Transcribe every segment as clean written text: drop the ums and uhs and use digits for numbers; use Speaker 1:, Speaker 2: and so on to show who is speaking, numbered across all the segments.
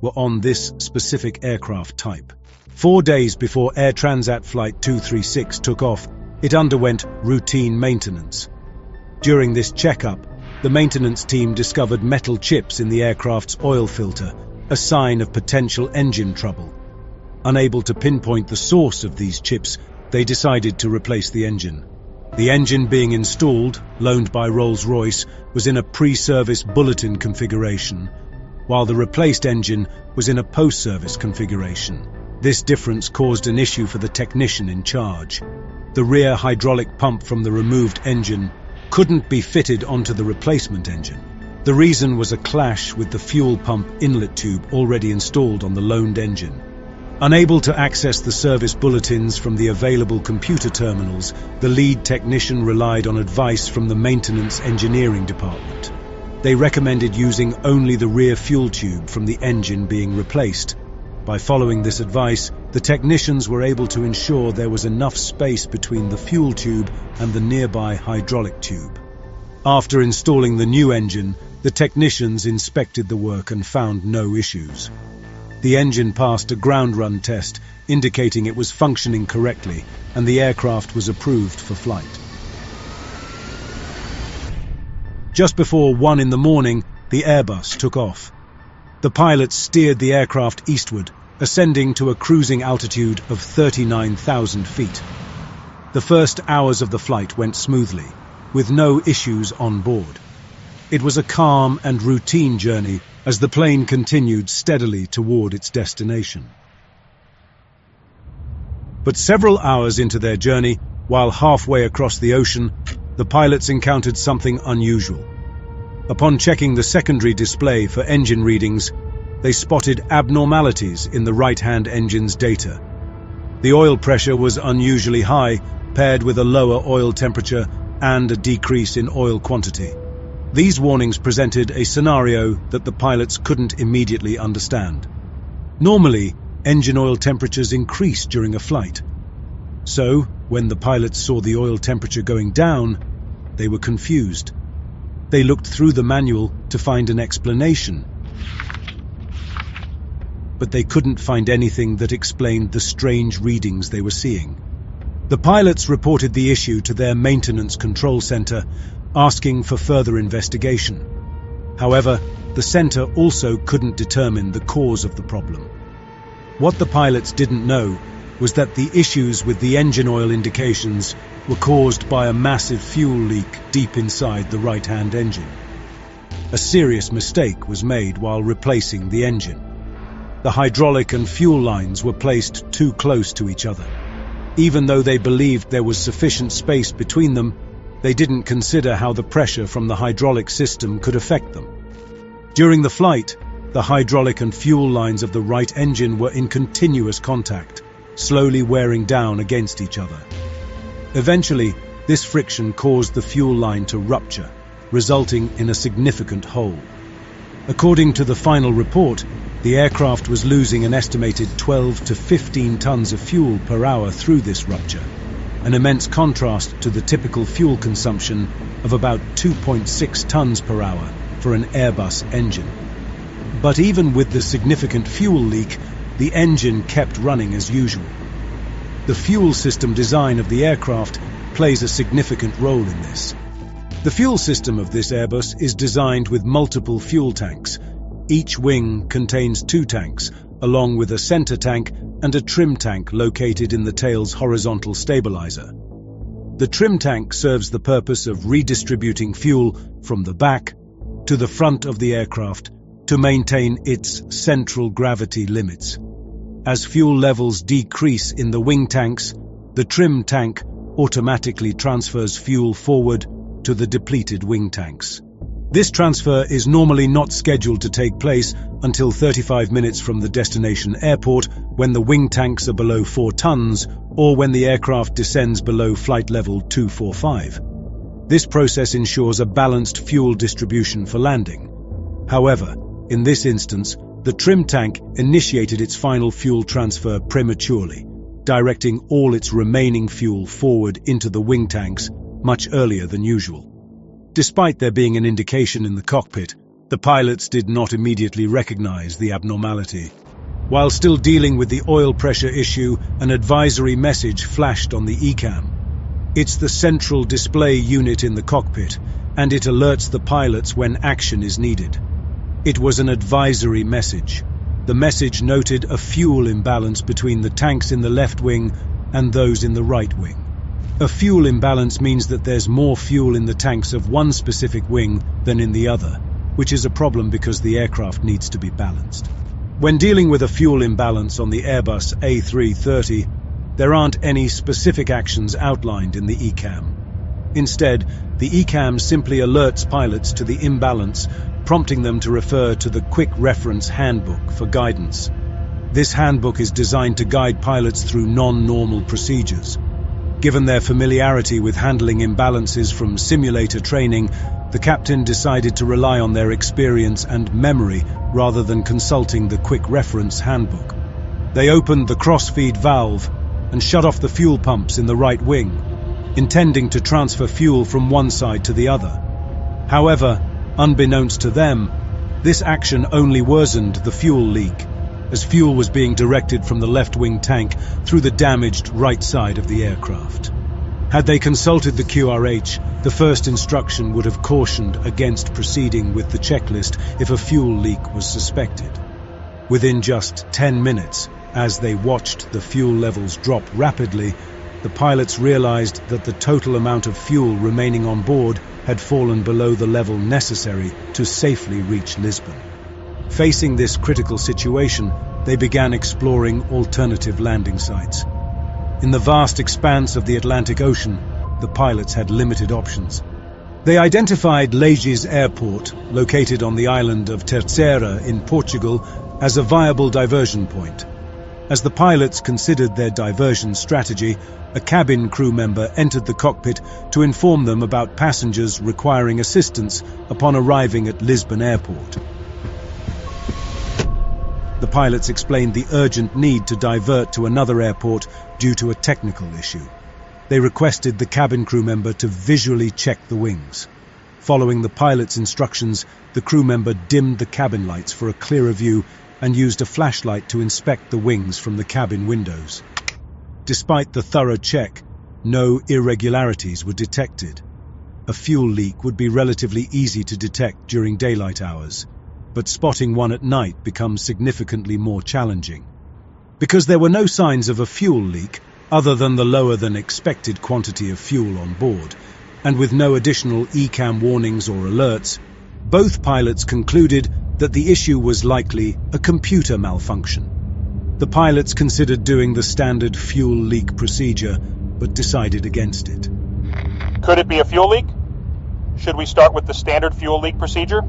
Speaker 1: were on this specific aircraft type. 4 days before Air Transat Flight 236 took off, it underwent routine maintenance. During this checkup, the maintenance team discovered metal chips in the aircraft's oil filter, a sign of potential engine trouble. Unable to pinpoint the source of these chips, they decided to replace the engine. The engine being installed, loaned by Rolls-Royce, was in a pre-service bulletin configuration, while the replaced engine was in a post-service configuration. This difference caused an issue for the technician in charge. The rear hydraulic pump from the removed engine couldn't be fitted onto the replacement engine. The reason was a clash with the fuel pump inlet tube already installed on the loaned engine. Unable to access the service bulletins from the available computer terminals, the lead technician relied on advice from the maintenance engineering department. They recommended using only the rear fuel tube from the engine being replaced. By following this advice, the technicians were able to ensure there was enough space between the fuel tube and the nearby hydraulic tube. After installing the new engine, the technicians inspected the work and found no issues. The engine passed a ground run test, indicating it was functioning correctly, and the aircraft was approved for flight. Just before 1 in the morning, the Airbus took off. The pilots steered the aircraft eastward, ascending to a cruising altitude of 39,000 feet. The first hours of the flight went smoothly, with no issues on board. It was a calm and routine journey as the plane continued steadily toward its destination. But several hours into their journey, while halfway across the ocean, the pilots encountered something unusual. Upon checking the secondary display for engine readings, they spotted abnormalities in the right-hand engine's data. The oil pressure was unusually high, paired with a lower oil temperature and a decrease in oil quantity. These warnings presented a scenario that the pilots couldn't immediately understand. Normally, engine oil temperatures increase during a flight. So, when the pilots saw the oil temperature going down, they were confused. They looked through the manual to find an explanation, but they couldn't find anything that explained the strange readings they were seeing. The pilots reported the issue to their maintenance control center, asking for further investigation. However, the center also couldn't determine the cause of the problem. What the pilots didn't know was that the issues with the engine oil indications were caused by a massive fuel leak deep inside the right-hand engine. A serious mistake was made while replacing the engine. The hydraulic and fuel lines were placed too close to each other. Even though they believed there was sufficient space between them, they didn't consider how the pressure from the hydraulic system could affect them. During the flight, the hydraulic and fuel lines of the right engine were in continuous contact, slowly wearing down against each other. Eventually, this friction caused the fuel line to rupture, resulting in a significant hole. According to the final report, the aircraft was losing an estimated 12 to 15 tons of fuel per hour through this rupture, an immense contrast to the typical fuel consumption of about 2.6 tons per hour for an Airbus engine. But even with the significant fuel leak, the engine kept running as usual. The fuel system design of the aircraft plays a significant role in this. The fuel system of this Airbus is designed with multiple fuel tanks. Each wing contains 2 tanks, along with a center tank and a trim tank located in the tail's horizontal stabilizer. The trim tank serves the purpose of redistributing fuel from the back to the front of the aircraft to maintain its central gravity limits. As fuel levels decrease in the wing tanks, the trim tank automatically transfers fuel forward to the depleted wing tanks. This transfer is normally not scheduled to take place until 35 minutes from the destination airport, when the wing tanks are below 4 tons or when the aircraft descends below flight level 245. This process ensures a balanced fuel distribution for landing. However, in this instance, the trim tank initiated its final fuel transfer prematurely, directing all its remaining fuel forward into the wing tanks much earlier than usual. Despite there being an indication in the cockpit, The pilots did not immediately recognize the abnormality. While still dealing with the oil pressure issue, an advisory message flashed on the ECAM. It's the central display unit in the cockpit, and it alerts the pilots when action is needed. It was an advisory message. The message noted a fuel imbalance between the tanks in the left wing and those in the right wing. A fuel imbalance means that there's more fuel in the tanks of one specific wing than in the other, which is a problem because the aircraft needs to be balanced. When dealing with a fuel imbalance on the Airbus A330, there aren't any specific actions outlined in the ECAM. Instead, the ECAM simply alerts pilots to the imbalance, prompting them to refer to the Quick Reference Handbook for guidance. This handbook is designed to guide pilots through non-normal procedures. Given their familiarity with handling imbalances from simulator training, the captain decided to rely on their experience and memory rather than consulting the Quick Reference Handbook. They opened the cross-feed valve and shut off the fuel pumps in the right wing, intending to transfer fuel from one side to the other. However, unbeknownst to them, this action only worsened the fuel leak, as fuel was being directed from the left-wing tank through the damaged right side of the aircraft. Had they consulted the QRH, the first instruction would have cautioned against proceeding with the checklist if a fuel leak was suspected. Within just 10 minutes, as they watched the fuel levels drop rapidly, the pilots realized that the total amount of fuel remaining on board had fallen below the level necessary to safely reach Lisbon. Facing this critical situation, they began exploring alternative landing sites. In the vast expanse of the Atlantic Ocean, the pilots had limited options. They identified Leges Airport, located on the island of Terceira in Portugal, as a viable diversion point. As the pilots considered their diversion strategy, a cabin crew member entered the cockpit to inform them about passengers requiring assistance upon arriving at Lisbon Airport. The pilots explained the urgent need to divert to another airport due to a technical issue. They requested the cabin crew member to visually check the wings. Following the pilot's instructions, the crew member dimmed the cabin lights for a clearer view and used a flashlight to inspect the wings from the cabin windows. Despite the thorough check, no irregularities were detected. A fuel leak would be relatively easy to detect during daylight hours, but spotting one at night becomes significantly more challenging. Because there were no signs of a fuel leak, other than the lower than expected quantity of fuel on board, and with no additional ECAM warnings or alerts, both pilots concluded that the issue was likely a computer malfunction. The pilots considered doing the standard fuel leak procedure, but decided against it.
Speaker 2: Could it be a fuel leak? Should we start with the standard fuel leak procedure?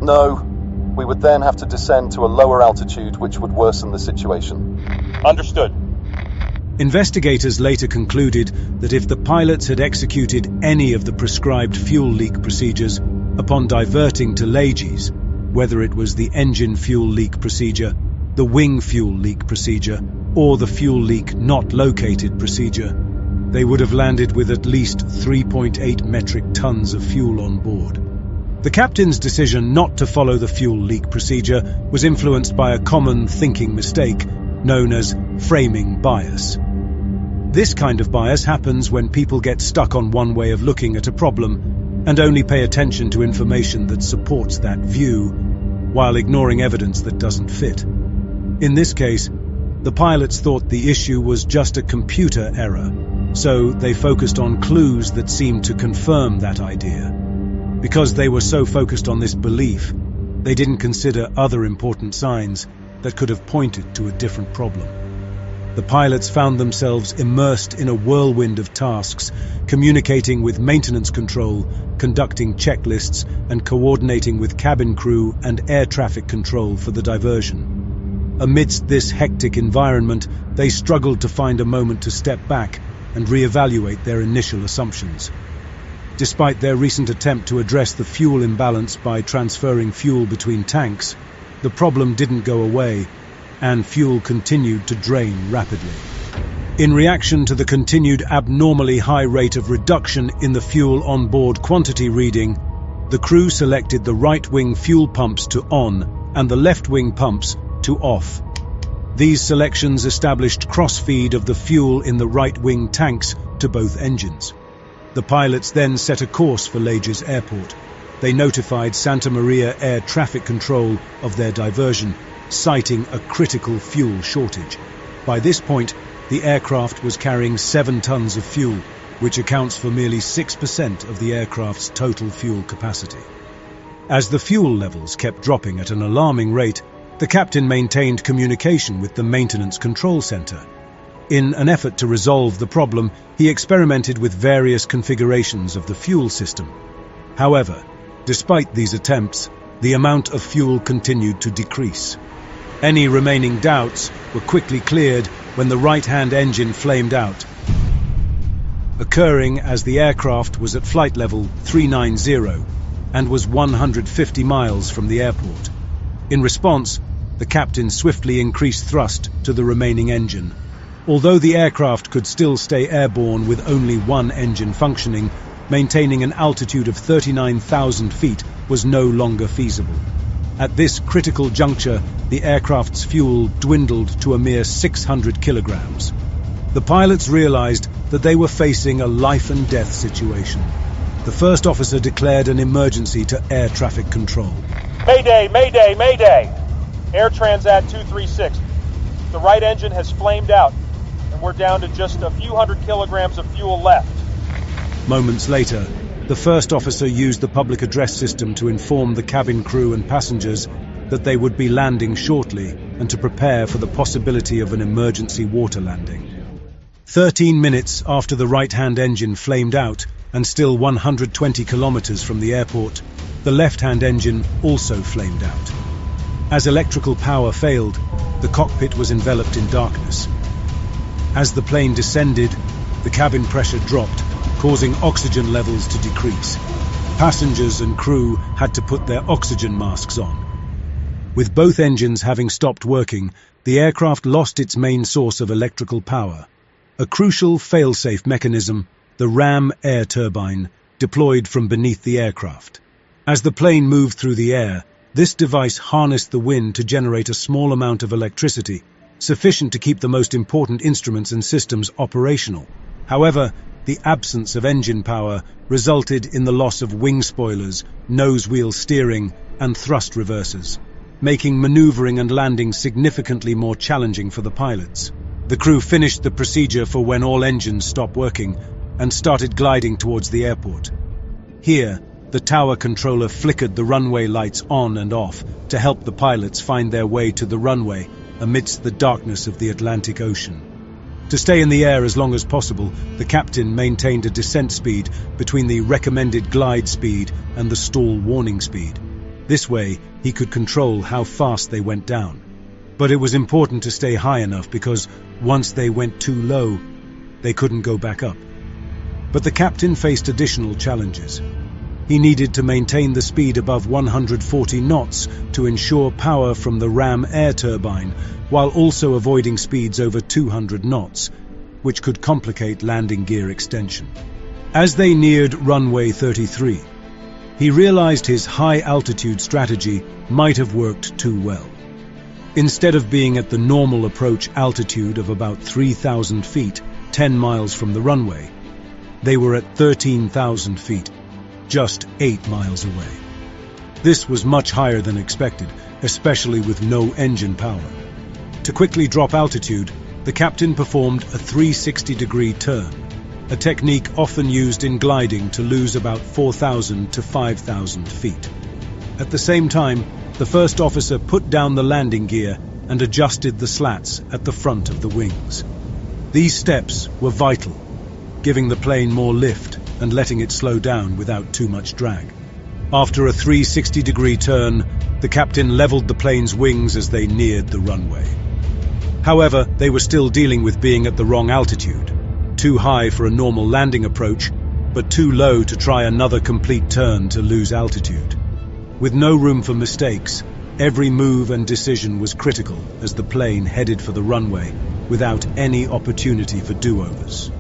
Speaker 3: No. We would then have to descend to a lower altitude, which would worsen the situation.
Speaker 2: Understood.
Speaker 1: Investigators later concluded that if the pilots had executed any of the prescribed fuel leak procedures upon diverting to Leges, whether it was the engine fuel leak procedure, the wing fuel leak procedure, or the fuel leak not located procedure, they would have landed with at least 3.8 metric tons of fuel on board. The captain's decision not to follow the fuel leak procedure was influenced by a common thinking mistake known as framing bias. This kind of bias happens when people get stuck on one way of looking at a problem and only pay attention to information that supports that view, while ignoring evidence that doesn't fit. In this case, the pilots thought the issue was just a computer error, so they focused on clues that seemed to confirm that idea. Because they were so focused on this belief, they didn't consider other important signs that could have pointed to a different problem. The pilots found themselves immersed in a whirlwind of tasks, communicating with maintenance control, conducting checklists, and coordinating with cabin crew and air traffic control for the diversion. Amidst this hectic environment, they struggled to find a moment to step back and reevaluate their initial assumptions. Despite their recent attempt to address the fuel imbalance by transferring fuel between tanks, the problem didn't go away, and fuel continued to drain rapidly. In reaction to the continued abnormally high rate of reduction in the fuel on-board quantity reading, the crew selected the right-wing fuel pumps to on and the left-wing pumps to off. These selections established cross-feed of the fuel in the right-wing tanks to both engines. The pilots then set a course for Lajes Airport. They notified Santa Maria Air Traffic Control of their diversion, citing a critical fuel shortage. By this point, the aircraft was carrying 7 tons of fuel, which accounts for merely 6% of the aircraft's total fuel capacity. As the fuel levels kept dropping at an alarming rate, the captain maintained communication with the maintenance control center. In an effort to resolve the problem, he experimented with various configurations of the fuel system. However, despite these attempts, the amount of fuel continued to decrease. Any remaining doubts were quickly cleared when the right-hand engine flamed out, occurring as the aircraft was at flight level 390 and was 150 miles from the airport. In response, the captain swiftly increased thrust to the remaining engine. Although the aircraft could still stay airborne with only one engine functioning, maintaining an altitude of 39,000 feet was no longer feasible. At this critical juncture, the aircraft's fuel dwindled to a mere 600 kilograms. The pilots realized that they were facing a life-and-death situation. The first officer declared an emergency to air traffic control.
Speaker 2: Mayday, mayday, mayday! Air Transat 236. The right engine has flamed out, and we're down to just a few hundred kilograms of fuel left.
Speaker 1: Moments later, the first officer used the public address system to inform the cabin crew and passengers that they would be landing shortly and to prepare for the possibility of an emergency water landing. 13 minutes after the right-hand engine flamed out, and still 120 kilometers from the airport, the left-hand engine also flamed out. As electrical power failed, the cockpit was enveloped in darkness. As the plane descended, the cabin pressure dropped, causing oxygen levels to decrease. Passengers and crew had to put their oxygen masks on. With both engines having stopped working, the aircraft lost its main source of electrical power. A crucial fail-safe mechanism, the ram air turbine, deployed from beneath the aircraft. As the plane moved through the air, this device harnessed the wind to generate a small amount of electricity, sufficient to keep the most important instruments and systems operational. However, the absence of engine power resulted in the loss of wing spoilers, nose wheel steering, and thrust reversers, making maneuvering and landing significantly more challenging for the pilots. The crew finished the procedure for when all engines stopped working and started gliding towards the airport. Here, the tower controller flickered the runway lights on and off to help the pilots find their way to the runway amidst the darkness of the Atlantic Ocean. To stay in the air as long as possible, the captain maintained a descent speed between the recommended glide speed and the stall warning speed. This way, he could control how fast they went down. But it was important to stay high enough because once they went too low, they couldn't go back up. But the captain faced additional challenges. He needed to maintain the speed above 140 knots to ensure power from the ram air turbine, while also avoiding speeds over 200 knots, which could complicate landing gear extension. As they neared runway 33, he realized his high-altitude strategy might have worked too well. Instead of being at the normal approach altitude of about 3,000 feet, 10 miles from the runway, they were at 13,000 feet, just 8 miles away. This was much higher than expected, especially with no engine power. To quickly drop altitude, the captain performed a 360-degree turn, a technique often used in gliding to lose about 4,000 to 5,000 feet. At the same time, the first officer put down the landing gear and adjusted the slats at the front of the wings. These steps were vital, giving the plane more lift and letting it slow down without too much drag. After a 360-degree turn, the captain leveled the plane's wings as they neared the runway. However, they were still dealing with being at the wrong altitude, too high for a normal landing approach, but too low to try another complete turn to lose altitude. With no room for mistakes, every move and decision was critical as the plane headed for the runway without any opportunity for do-overs.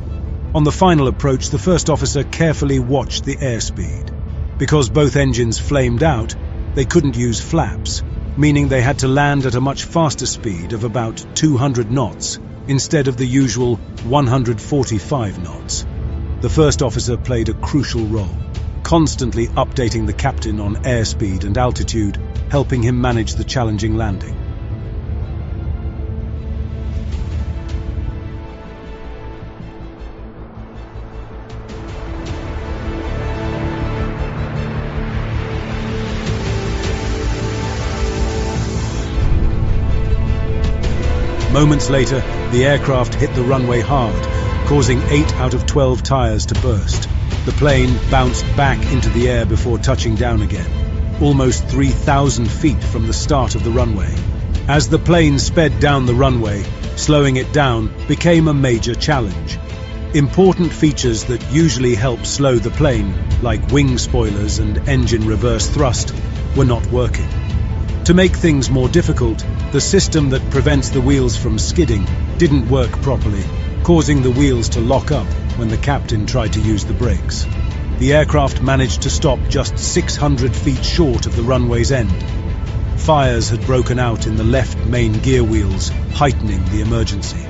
Speaker 1: On the final approach, the first officer carefully watched the airspeed. Because both engines flamed out, they couldn't use flaps, meaning they had to land at a much faster speed of about 200 knots instead of the usual 145 knots. The first officer played a crucial role, constantly updating the captain on airspeed and altitude, helping him manage the challenging landing. Moments later, the aircraft hit the runway hard, causing 8 out of 12 tires to burst. The plane bounced back into the air before touching down again, almost 3,000 feet from the start of the runway. As the plane sped down the runway, slowing it down became a major challenge. Important features that usually help slow the plane, like wing spoilers and engine reverse thrust, were not working. To make things more difficult, the system that prevents the wheels from skidding didn't work properly, causing the wheels to lock up when the captain tried to use the brakes. The aircraft managed to stop just 600 feet short of the runway's end. Fires had broken out in the left main gear wheels, heightening the emergency.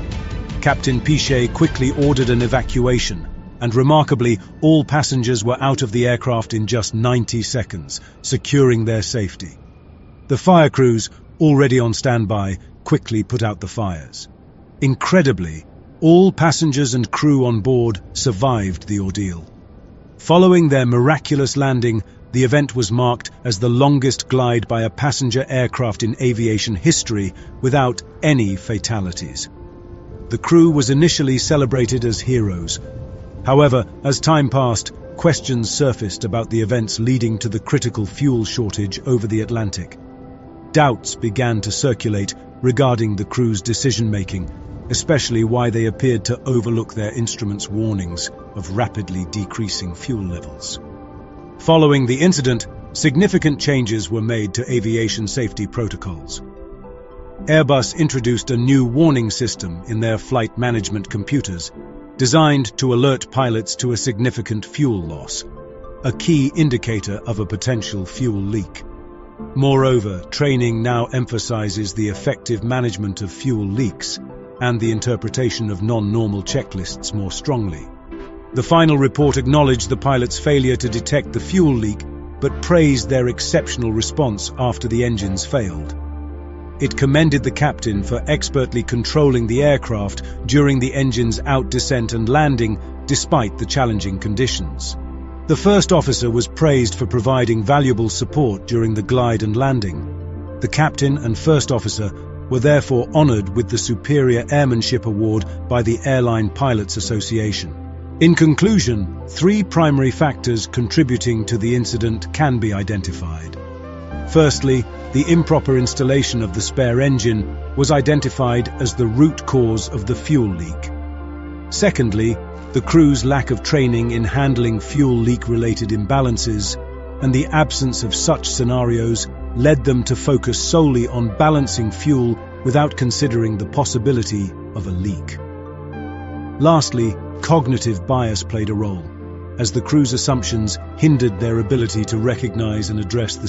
Speaker 1: Captain Pichet quickly ordered an evacuation, and remarkably, all passengers were out of the aircraft in just 90 seconds, securing their safety. The fire crews, already on standby, quickly put out the fires. Incredibly, all passengers and crew on board survived the ordeal. Following their miraculous landing, the event was marked as the longest glide by a passenger aircraft in aviation history without any fatalities. The crew was initially celebrated as heroes. However, as time passed, questions surfaced about the events leading to the critical fuel shortage over the Atlantic. Doubts began to circulate regarding the crew's decision-making, especially why they appeared to overlook their instruments' warnings of rapidly decreasing fuel levels. Following the incident, significant changes were made to aviation safety protocols. Airbus introduced a new warning system in their flight management computers, designed to alert pilots to a significant fuel loss, a key indicator of a potential fuel leak. Moreover, training now emphasizes the effective management of fuel leaks and the interpretation of non-normal checklists more strongly. The final report acknowledged the pilot's failure to detect the fuel leak, but praised their exceptional response after the engines failed. It commended the captain for expertly controlling the aircraft during the engine's out-descent and landing, despite the challenging conditions. The first officer was praised for providing valuable support during the glide and landing. The captain and first officer were therefore honored with the Superior Airmanship Award by the Airline Pilots Association. In conclusion, 3 primary factors contributing to the incident can be identified. Firstly, the improper installation of the spare engine was identified as the root cause of the fuel leak. Secondly, the crew's lack of training in handling fuel leak-related imbalances and the absence of such scenarios led them to focus solely on balancing fuel without considering the possibility of a leak. Lastly, cognitive bias played a role, as the crew's assumptions hindered their ability to recognize and address the